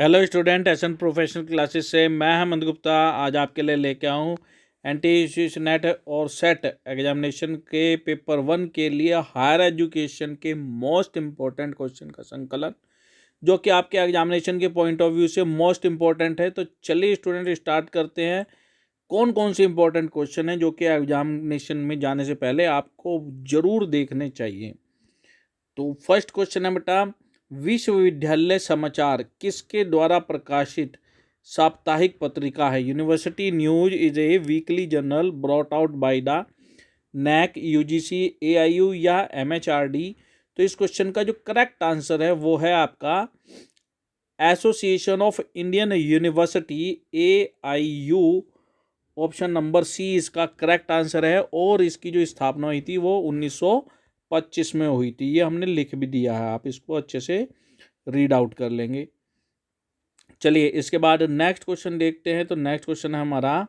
Hello student, SN professional classes से मैं हेमंत गुप्ता आज आपके लिए लेके आया हूँ एनटीपीसी नेट और सेट एग्जामिनेशन के पेपर 1 के लिए हायर एजुकेशन के मोस्ट इम्पोर्टेंट क्वेश्चन का संकलन, जो कि आपके एग्जामिनेशन के पॉइंट ऑफ व्यू से मोस्ट इम्पोर्टेंट है। तो चलिए स्टूडेंट स्टार्ट करते हैं। कौन कौन से इम्पोर्टेंट क्वेश्चन हैं जो कि एग्जामिनेशन में जाने से पहले आपको जरूर देखने चाहिए। तो फर्स्ट क्वेश्चन है बेटा, विश्वविद्यालय समाचार किसके द्वारा प्रकाशित साप्ताहिक पत्रिका है? University news is a weekly journal brought out by the NAAC, UGC, AIU या एमएचआरडी। तो इस क्वेश्चन का जो करेक्ट आंसर है वो है आपका association of Indian university, AIU. Option number C इसका करेक्ट आंसर है और इसकी जो स्थापना हुई थी वो 1925 में हुई थी। ये हमने लिख भी दिया है, आप इसको अच्छे से रीड आउट कर लेंगे। चलिए इसके बाद नेक्स्ट क्वेश्चन देखते हैं। तो नेक्स्ट क्वेश्चन है हमारा,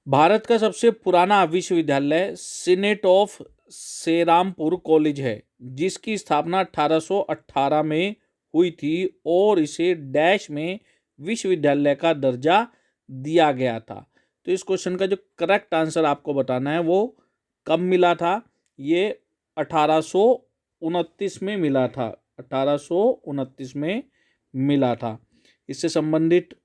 भारत का सबसे पुराना विश्वविद्यालय सीनेट ऑफ सेरामपुर कॉलेज है, जिसकी स्थापना 1818 में हुई थी और इसे डैश में विश्वविद्यालय का दर्जा दिया गया था। तो इस क्वेश्चन का जो करेक्ट आंसर आपको बताना है वो कब मिला था? ये 1829 में मिला था, 1829 में मिला था। इससे संबंधित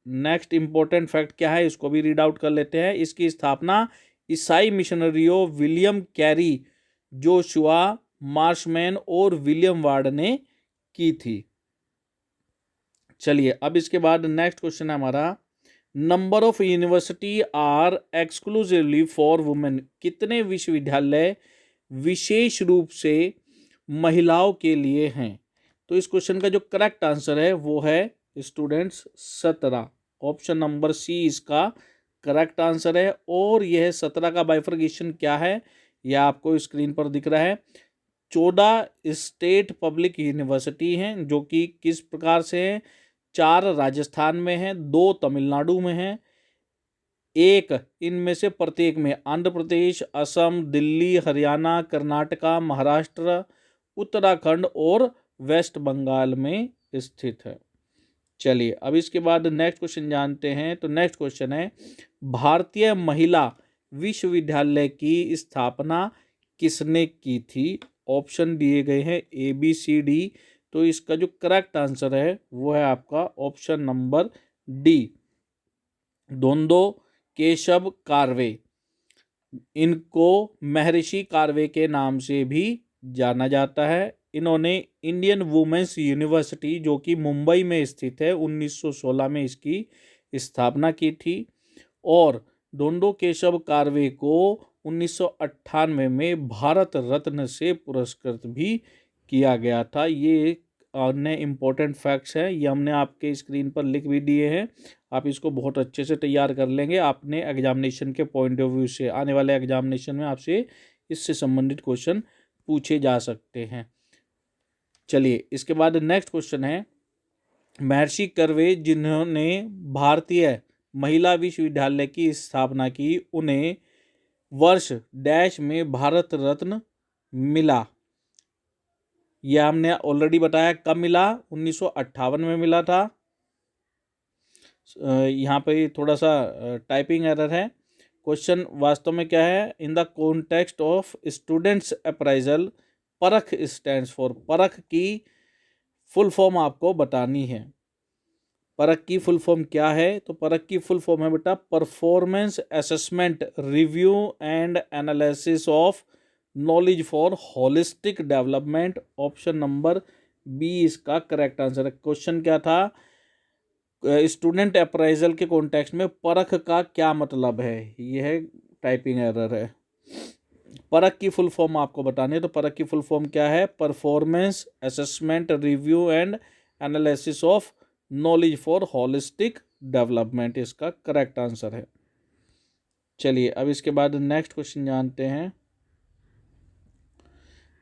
नेक्स्ट इंपॉर्टेंट फैक्ट क्या है, इसको भी रीड आउट कर लेते हैं। इसकी स्थापना ईसाई मिशनरियों विलियम कैरी, जोशुआ मार्शमैन और विलियम वार्ड ने की थी। चलिए अब इसके बाद नेक्स्ट क्वेश्चन है हमारा, number of university are exclusively for women. कितने विश्वविद्यालय विशेष रूप से महिलाओं के लिए हैं? तो इस क्वेश्चन का जो करेक्ट आंसर है वो है स्टूडेंट्स 17। ऑप्शन नंबर सी इसका करेक्ट आंसर है। और यह 17 का बाइफर्केशन क्या है, यह आपको स्क्रीन पर दिख रहा है। 14 स्टेट पब्लिक यूनिवर्सिटी हैं, जो कि किस प्रकार से हैं? 4 राजस्थान में हैं, 2 तमिलनाडु में हैं, एक इनमें से प्रत्येक में आंध्र प्रदेश, असम, दिल्ली, हरियाणा, कर्नाटका, महाराष्ट्र, उत्तराखंड और वेस्ट बंगाल में स्थित है। चलिए अब इसके बाद नेक्स्ट क्वेश्चन जानते हैं। तो नेक्स्ट क्वेश्चन है, भारतीय महिला विश्वविद्यालय की स्थापना किसने की थी? ऑप्शन दिए गए हैं ए बी सी डी। तो इसका जो करेक्ट आंसर है वो है आपका option number D, Dhondo Keshav Karve. इनको महर्षि कार्वे के नाम से भी जाना जाता है। इन्होंने इंडियन वुमेन्स यूनिवर्सिटी, जो कि मुंबई में स्थित है, 1916 में इसकी स्थापना की थी। और दोंदो केशव कार्वे को 1998 में भारत रत्न से पुरस्कृत भी किया गया था। ये अन्य इम्पोर्टेंट फैक्ट्स हैं, ये हमने आपके स्क्रीन पर लिख भी दिए हैं। आप इसको बहुत अच्छे से तैयार कर लेंगे अपने एग्जामिनेशन के पॉइंट ऑफ व्यू से। आने वाले एग्जामिनेशन में आपसे इससे संबंधित क्वेश्चन पूछे जा सकते हैं। चलिए इसके बाद नेक्स्ट क्वेश्चन है, महर्षि कर्वे जिन्होंने भारतीय महिला विश्वविद्यालय की स्थापना की, उन्हें वर्ष डैश में भारत रत्न मिला? यह हमने ऑलरेडी बताया कब मिला, 1958 में मिला था। यहाँ पे थोड़ा सा टाइपिंग एरर है। क्वेश्चन वास्तव में क्या है, in the context of students appraisal, परख स्टैंड्स फॉर, परख की फुल फॉर्म आपको बतानी है। परख की फुल फॉर्म क्या है? तो परख की फुल फॉर्म है बेटा performance assessment review and analysis of knowledge for holistic development. Option number B इसका करेक्ट आंसर है। क्वेश्चन क्या था, स्टूडेंट अप्राइजल के कॉन्टेक्स्ट में परख का क्या मतलब है? यह टाइपिंग एरर है। परख की फुल फॉर्म आपको बतानी है। तो परख की फुल फॉर्म क्या है? Performance assessment review and analysis of knowledge for holistic development इसका करेक्ट आंसर है। चलिए अब इसके बाद नेक्स्ट क्वेश्चन जानते हैं।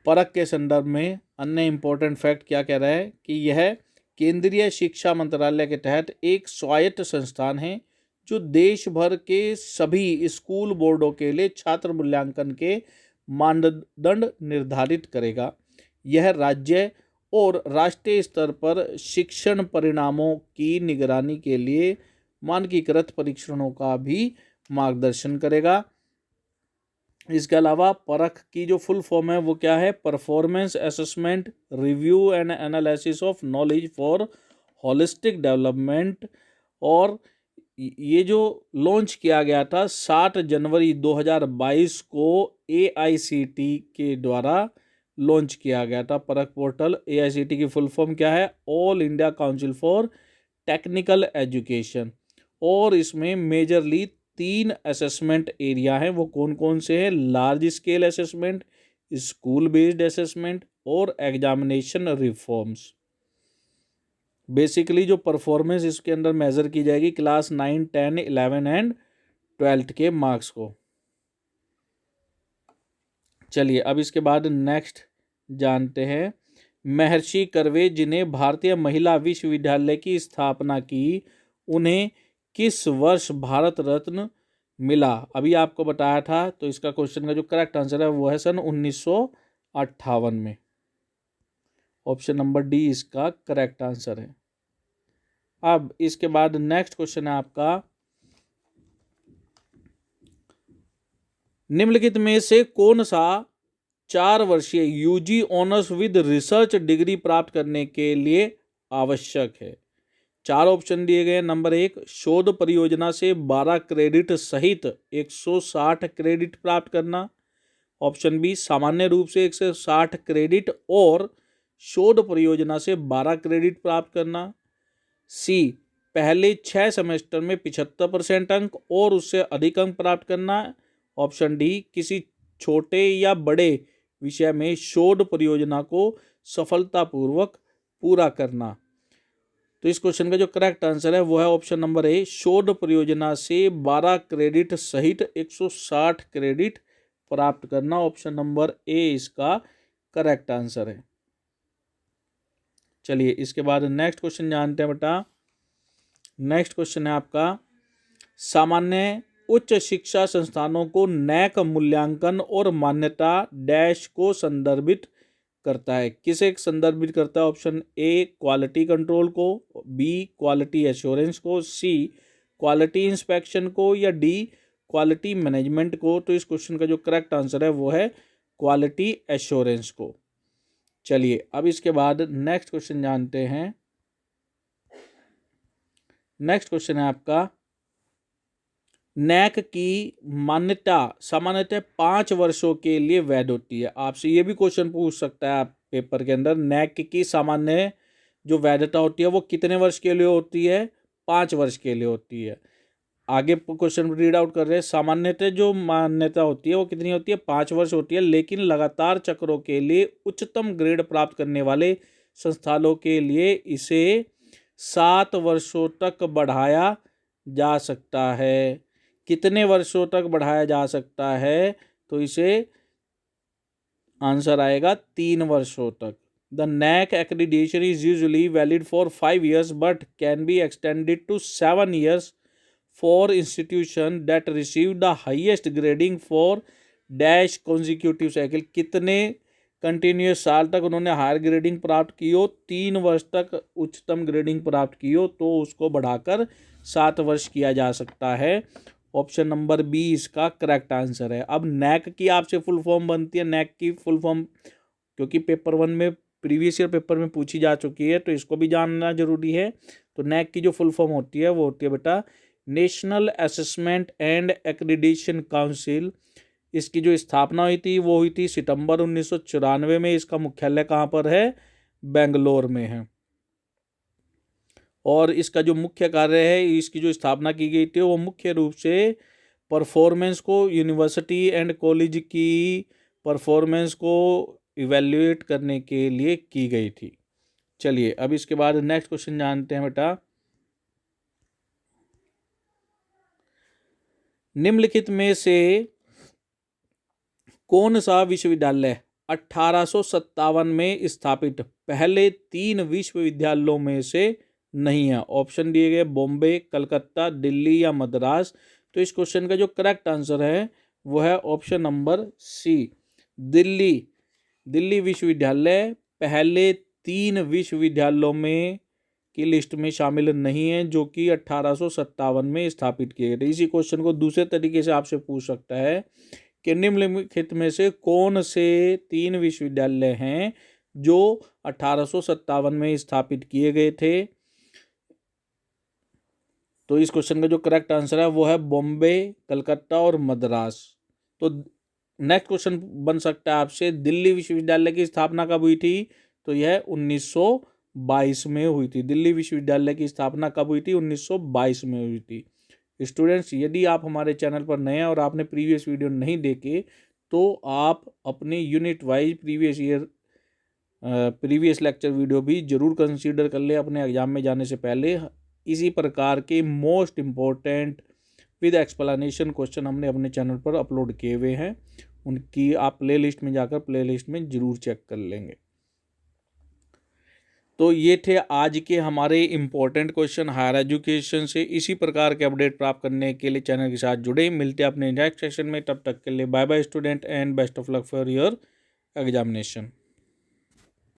परख के संदर्भ में अन्य इंपॉर्टेंट फैक्ट क्या कह रहा है कि यह केंद्रीय शिक्षा मंत्रालय के तहत एक स्वायत्त संस्थान है, जो देश भर के सभी स्कूल बोर्डों के लिए छात्र मूल्यांकन के मानदंड निर्धारित करेगा। यह राज्य और राष्ट्रीय स्तर पर शिक्षण परिणामों की निगरानी के लिए मानकीकृत परीक्षणों का भी मार्गदर्शन करेगा। इसके अलावा परख की जो फुल फॉर्म है वो क्या है? Performance assessment review and analysis of knowledge for holistic development. और ये जो लॉन्च किया गया था 7 जनवरी 2022 को AICT के द्वारा लॉन्च किया गया था परख पोर्टल। AICT की फुल फॉर्म क्या है? All India council for technical education. और इसमें मेजरली 3 असेसमेंट एरिया हैं। वो कौन कौन से हैं? Large scale assessment, school based assessment और एग्जामिनेशन रिफॉर्म्स। बेसिकली जो परफॉर्मेंस इसके अंदर मेजर की जाएगी क्लास 9, 10, 11 एंड 12 के मार्क्स को। चलिए अब इसके बाद नेक्स्ट जानते हैं। महर्षि कर्वे जिन्हें भारतीय महिला विश्वविद्यालय की स्थापना की, उन्हें किस वर्ष भारत रत्न मिला? अभी आपको बताया था। तो इसका क्वेश्चन का जो करेक्ट आंसर है वो है सन 1958 में। ऑप्शन नंबर डी इसका करेक्ट आंसर है। अब इसके बाद नेक्स्ट क्वेश्चन है आपका, निम्नलिखित में से कौन सा 4 वर्षीय UG honours with research degree प्राप्त करने के लिए आवश्यक है? 4 ऑप्शन दिए गए। नंबर 1, शोध परियोजना से 12 क्रेडिट सहित 160 क्रेडिट प्राप्त करना। ऑप्शन बी, सामान्य रूप से 160 क्रेडिट और शोध परियोजना से 12 क्रेडिट प्राप्त करना। सी, पहले 6 सेमेस्टर में 75% अंक और उससे अधिक अंक प्राप्त करना। ऑप्शन डी, किसी छोटे या बड़े विषय में शोध परियोजना को सफलतापूर्वक पूरा करना। तो इस क्वेश्चन का जो करेक्ट आंसर है वो है ऑप्शन नंबर ए, शोध परियोजना से 12 क्रेडिट सहित 160 क्रेडिट प्राप्त करना। ऑप्शन नंबर ए इसका करेक्ट आंसर है। चलिए इसके बाद नेक्स्ट क्वेश्चन जानते हैं बेटा। नेक्स्ट क्वेश्चन है आपका, सामान्य उच्च शिक्षा संस्थानों को नैक मूल्यांकन और मान्यता डैश को संदर्भित करता है? किसे संदर्भित करता है? ऑप्शन ए, क्वालिटी कंट्रोल को, बी, क्वालिटी एश्योरेंस को, सी, क्वालिटी इंस्पेक्शन को, या डी, क्वालिटी मैनेजमेंट को। तो इस क्वेश्चन का जो करेक्ट आंसर है वो है क्वालिटी एश्योरेंस को। चलिए अब इसके बाद नेक्स्ट क्वेश्चन जानते हैं। नेक्स्ट क्वेश्चन है आपका, नैक की मान्यता सामान्यतः 5 वर्षों के लिए वैध होती है। आपसे ये भी क्वेश्चन पूछ सकता है आप पेपर के अंदर, नैक की सामान्य जो वैधता होती है वो कितने वर्ष के लिए होती है? 5 वर्ष के लिए होती है। आगे क्वेश्चन रीड आउट कर रहे हैं, सामान्यतः जो मान्यता होती है वो कितनी होती है? 5 वर्ष होती है, लेकिन लगातार चक्रों के लिए उच्चतम ग्रेड प्राप्त करने वाले संस्थानों के लिए इसे 7 वर्षों तक बढ़ाया जा सकता है। कितने वर्षों तक बढ़ाया जा सकता है? तो इसे आंसर आएगा 3 वर्षों तक। The NAAC accreditation is usually valid for 5 years but can be extended to 7 years for institution that receive the highest grading for dash consecutive cycle। कितने कंटिन्यूस साल तक उन्होंने हायर ग्रेडिंग प्राप्त की हो? 3 वर्ष तक उच्चतम ग्रेडिंग प्राप्त की हो तो उसको बढ़ाकर 7 वर्ष किया जा सकता है। ऑप्शन नंबर बी इसका करेक्ट आंसर है। अब नैक की आपसे फुल फॉर्म बनती है, नैक की फुल फॉर्म क्योंकि पेपर 1 में प्रीवियस ईयर पेपर में पूछी जा चुकी है तो इसको भी जानना जरूरी है। तो नैक की जो फुल फॉर्म होती है वो होती है बेटा national assessment and accreditation council. इसकी जो स्थापना हुई थी वो हुई थी सितंबर 1994 में। इसका मुख्यालय कहाँ पर है? बेंगलोर में है। और इसका जो मुख्य कार्य है, इसकी जो स्थापना की गई थी वो मुख्य रूप से परफॉर्मेंस को, यूनिवर्सिटी एंड कॉलेज की परफॉर्मेंस को इवेल्युएट करने के लिए की गई थी। चलिए अब इसके बाद नेक्स्ट क्वेश्चन जानते हैं बेटा। निम्नलिखित में से कौन सा विश्वविद्यालय 1857 में स्थापित पहले 3 विश्वविद्यालयों में से नहीं है? ऑप्शन दिए गए बॉम्बे, कलकत्ता, दिल्ली या मद्रास। तो इस क्वेश्चन का जो करेक्ट आंसर है वो है option number C, Delhi. Delhi विश्वविद्यालय पहले 3 विश्वविद्यालयों में की लिस्ट में शामिल नहीं है जो कि 1857 में स्थापित किए गए थे। इसी क्वेश्चन को दूसरे तरीके से आपसे पूछ सकता है कि निम्नलिखित में से कौन से 3 विश्वविद्यालय हैं जो 1857 में स्थापित किए गए थे। तो इस क्वेश्चन का जो करेक्ट आंसर है वो है बॉम्बे, कलकत्ता और मद्रास। तो नेक्स्ट क्वेश्चन बन सकता है आपसे, दिल्ली विश्वविद्यालय की स्थापना कब हुई थी? तो यह 1922 में हुई थी। दिल्ली विश्वविद्यालय की स्थापना कब हुई थी? 1922 में हुई थी। स्टूडेंट्स, यदि आप हमारे चैनल पर नए हैं और आपने प्रीवियस वीडियो नहीं देखे तो आप अपने unit wise previous lecture video भी जरूर कंसीडर कर ले अपने एग्जाम में जाने से पहले। इसी प्रकार के most important with explanation question हमने अपने चैनल पर अपलोड किए हुए हैं, उनकी आप प्लेलिस्ट में जाकर प्लेलिस्ट में जरूर चेक कर लेंगे। तो ये थे आज के हमारे इम्पोर्टेंट क्वेश्चन हायर एजुकेशन से। इसी प्रकार के अपडेट प्राप्त करने के लिए चैनल के साथ जुड़े। मिलते हैं अपने नेक्स्ट सेशन में, तब तक के लिए bye bye student and best of luck for your examination.